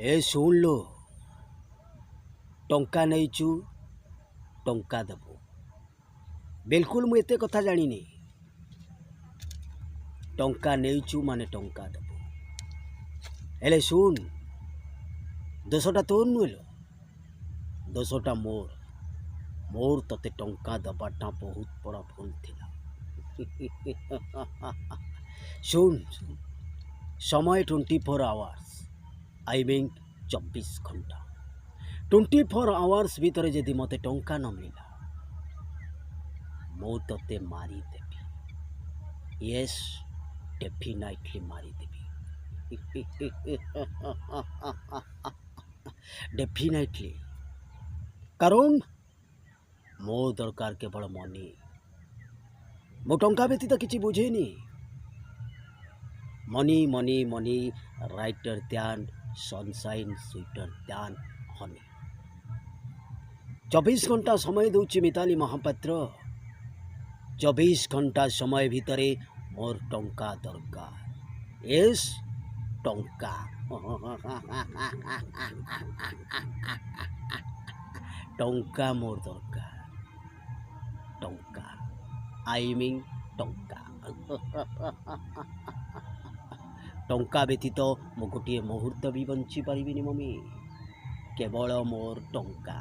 ଏ ଶୁଣିଲୁ, ଟଙ୍କା ନେଇଛୁ ଟଙ୍କା ଦେବୁ। ବିଲକୁଲ ମୁଁ ଏତେ କଥା ଜାଣିନି। ଟଙ୍କା ନେଇଛୁ ମାନେ ଟଙ୍କା ଦେବୁ। ହେଲେ ଶୁଣ, ଦୋଷଟା ତୋର ନୁହେଁ, ଦୋଷଟା ମୋର। ମୋର ତତେ ଟଙ୍କା ଦେବାଟା ବହୁତ ବଡ଼ ଭୁଲ ଥିଲା। ଶୁଣ, ସମୟ 24 ଆୱାର୍ସ, ଆଇ ମିନ୍ 24 ଘଣ୍ଟା। 24 ଆୱାର୍ସ ଭିତରେ ଯଦି ମୋତେ ଟଙ୍କା ନ ମିଳିଲା, ମୁଁ ତତେ ମାରିଦେବି। ୟେସ୍, ଡେଫିନାଇଟଲି ମାରିଦେବି। ଡେଫିନାଇଟଲି। କାରଣ ମୋ ଦରକାର କେବଳ ମନି। ମୁଁ ଟଙ୍କା ବ୍ୟତୀତ କିଛି ବୁଝେନି। Money money money, brighter than sunshine, sweeter than honey. 24 ଘଣ୍ଟା ସମୟ ଦେଉଛି ମିତାଲି ମହାପାତ୍ର। 24 ଘଣ୍ଟା ସମୟ ଭିତରେ ମୋର ଟଙ୍କା ଦରକାର। ୟେସ୍, ଟଙ୍କା। ଟଙ୍କା ମୋର ଦରକାର। ଟଙ୍କା, ଆଇ ମିନ୍ ଟଙ୍କା। ଟଙ୍କା ବ୍ୟତୀତ ମୁଁ ଗୋଟିଏ ମୁହୂର୍ତ୍ତ ବି ବଞ୍ଚିପାରିବିନି ମମି। କେବଳ ମୋର ଟଙ୍କା।